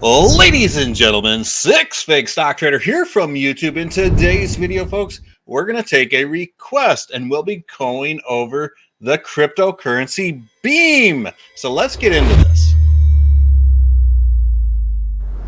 Ladies and gentlemen, Six Fig Stock Trader here from YouTube. In today's video, folks, we're going to take a request and we'll be going over the cryptocurrency Beam. So let's get into this.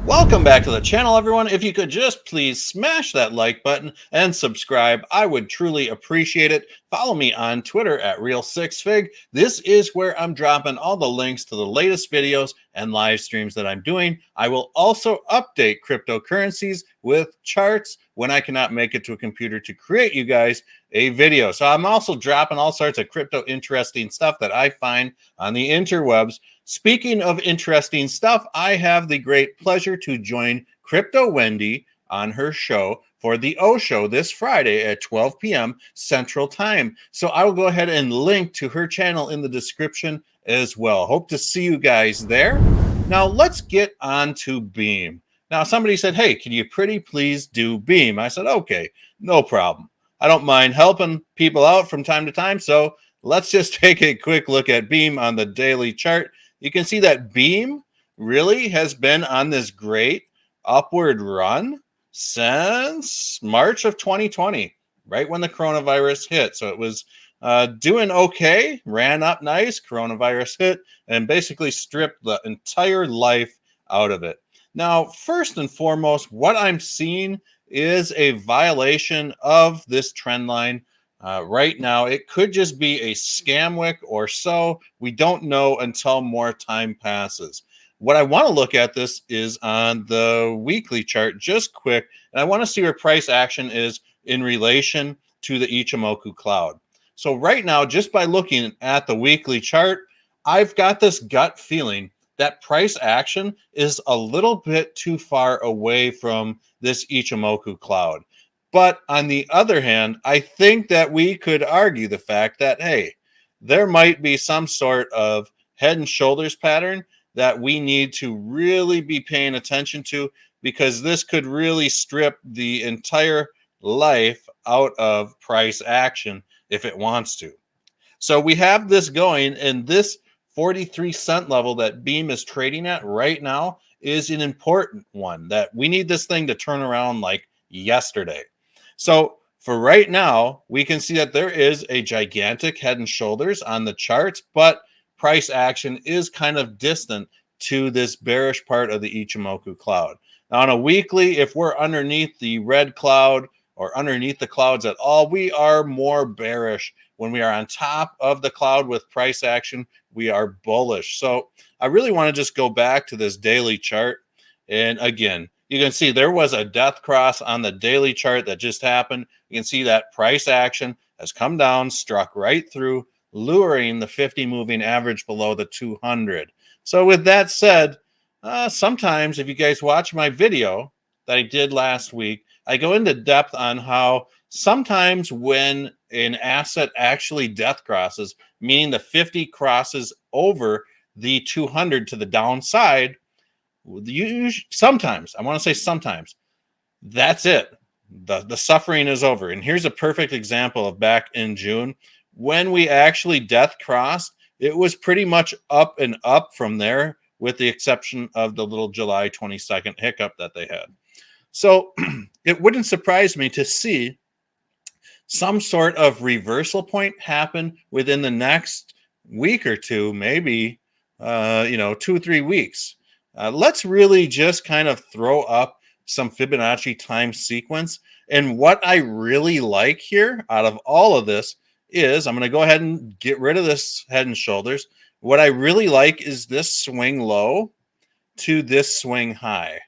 Welcome back to the channel, everyone. If you could just please smash that like button and subscribe, I would truly appreciate it. Follow me on Twitter at Real6Fig. This is where I'm dropping all the links to the latest videos and live streams that I'm doing. I will also update cryptocurrencies with charts when I cannot make it to a computer to create you guys a video. So I'm also dropping all sorts of crypto interesting stuff that I find on the interwebs. Speaking of interesting stuff, I have the great pleasure to join CryptoWendy on her show for the O Show this Friday at 12 p.m. Central Time. So I will go ahead and link to her channel in the description as well. Hope to see you guys there. Now let's get on to Beam. Now somebody said, hey, can you pretty please do Beam? I said, okay, no problem. I don't mind helping people out from time to time. So let's just take a quick look at Beam on the daily chart. You can see that Beam really has been on this great upward run since March of 2020, right when the coronavirus hit. So it was doing okay, ran up nice, coronavirus hit, and basically stripped the entire life out of it. Now, first and foremost, what I'm seeing is a violation of this trend line. Right now, it could just be a scam wick or so. We don't know until more time passes. What I want to look at this is on the weekly chart, just quick, and I want to see where price action is in relation to the Ichimoku cloud. So right now, just by looking at the weekly chart, I've got this gut feeling that price action is a little bit too far away from this Ichimoku cloud. But on the other hand, I think that we could argue the fact that, hey, there might be some sort of head and shoulders pattern that we need to really be paying attention to, because this could really strip the entire life out of price action if it wants to. So we have this going, and this 43-cent level that Beam is trading at right now is an important one that we need this thing to turn around like yesterday. So for right now, we can see that there is a gigantic head and shoulders on the charts, but price action is kind of distant to this bearish part of the Ichimoku cloud. Now on a weekly, if we're underneath the red cloud or underneath the clouds at all, we are more bearish. When we are on top of the cloud with price action, we are bullish. So I really want to just go back to this daily chart. And again, you can see there was a death cross on the daily chart that just happened. You can see that price action has come down, struck right through, luring the 50 moving average below the 200. So with that said, sometimes if you guys watch my video that I did last week, I go into depth on how sometimes when an asset actually death crosses, meaning the 50 crosses over the 200 to the downside, sometimes, I want to say sometimes, that's it. The suffering is over. And here's a perfect example of back in June when we actually death crossed. It was pretty much up and up from there, with the exception of the little July 22nd hiccup that they had. So it wouldn't surprise me to see some sort of reversal point happen within the next week or two, maybe 2 or 3 weeks. Let's really just kind of throw up some Fibonacci time sequence. And what I really like here out of all of this is, I'm going to go ahead and get rid of this head and shoulders. What I really like is this swing low to this swing high.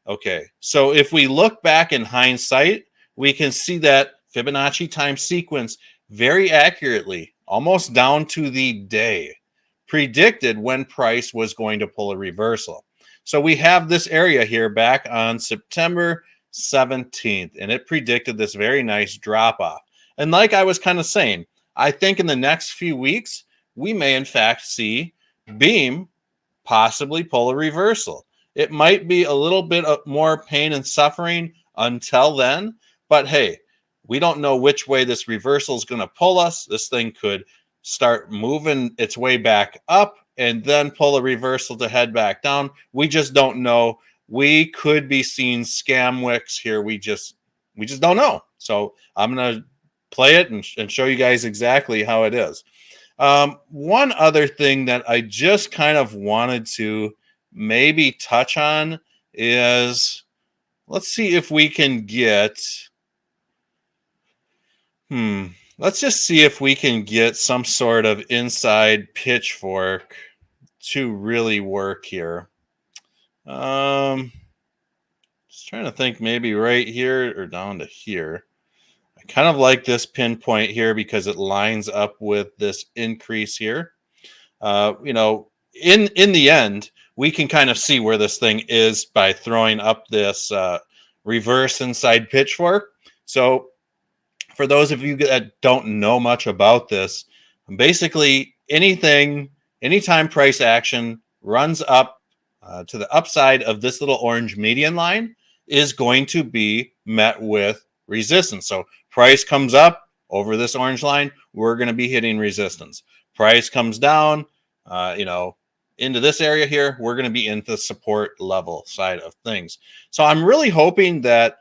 Okay, so if we look back in hindsight, we can see that Fibonacci time sequence very accurately, almost down to the day, predicted when price was going to pull a reversal. So we have this area here back on September 17th, and it predicted this very nice drop off. And like I was kind of saying, I think in the next few weeks, we may in fact see Beam possibly pull a reversal. It might be a little bit of more pain and suffering until then, but hey, we don't know which way this reversal is going to pull us. This thing could start moving its way back up and then pull a reversal to head back down. We just don't know. We could be seeing scam wicks here. We just don't know. So I'm gonna play it and show you guys exactly how it is. One other thing that I just kind of wanted to maybe touch on is, let's see if we can get, let's just see if we can get some sort of inside pitchfork to really work here. Just trying to think, maybe right here or down to here. I kind of like this pinpoint here because it lines up with this increase here. You know, in the end, we can kind of see where this thing is by throwing up this reverse inside pitchfork. So for those of you that don't know much about this, basically anytime price action runs up to the upside of this little orange median line is going to be met with resistance. So price comes up over this orange line, we're going to be hitting resistance. Price comes down, into this area here, we're going to be in the support level side of things. So I'm really hoping that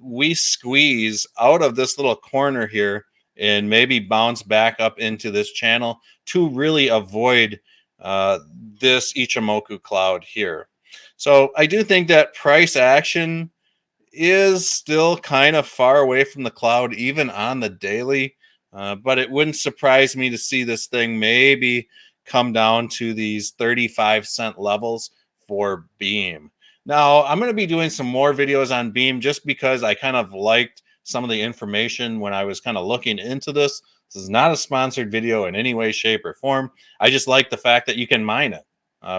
we squeeze out of this little corner here and maybe bounce back up into this channel to really avoid this Ichimoku cloud here. So I do think that price action is still kind of far away from the cloud, even on the daily. But it wouldn't surprise me to see this thing maybe come down to these 35-cent levels for Beam. Now, I'm going to be doing some more videos on Beam just because I kind of liked some of the information when I was kind of looking into this. This is not a sponsored video in any way, shape, or form. I just like the fact that you can mine it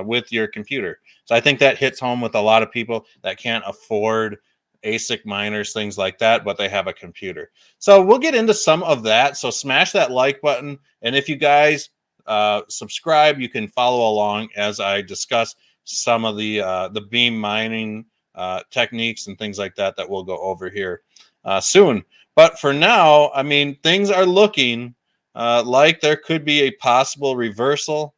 with your computer. So I think that hits home with a lot of people that can't afford ASIC miners, things like that, but they have a computer. So we'll get into some of that. So smash that like button. And if you guys subscribe, you can follow along as I discuss some of the Beam mining techniques and things like that we'll go over here soon. But for now, I mean, things are looking like there could be a possible reversal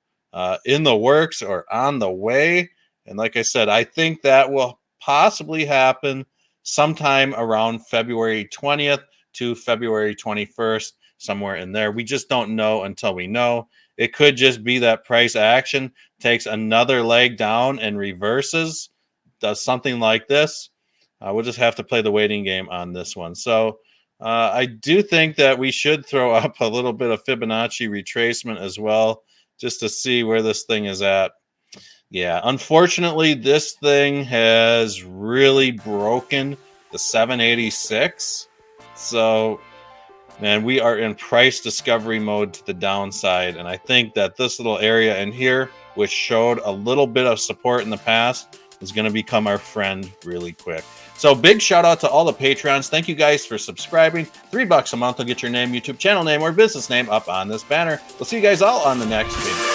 in the works or on the way. And like I said, I think that will possibly happen sometime around February 20th to February 21st, somewhere in there. We just don't know until we know. It could just be that price action takes another leg down and reverses, does something like this. We'll just have to play the waiting game on this one. So I do think that we should throw up a little bit of Fibonacci retracement as well, just to see where this thing is at. Yeah, unfortunately, this thing has really broken the 786. So, man, we are in price discovery mode to the downside. And I think that this little area in here, which showed a little bit of support in the past, is going to become our friend really quick. So big shout out to all the Patrons. Thank you guys for subscribing. $3 a month will get your name, YouTube channel name, or business name up on this banner. We'll see you guys all on the next video.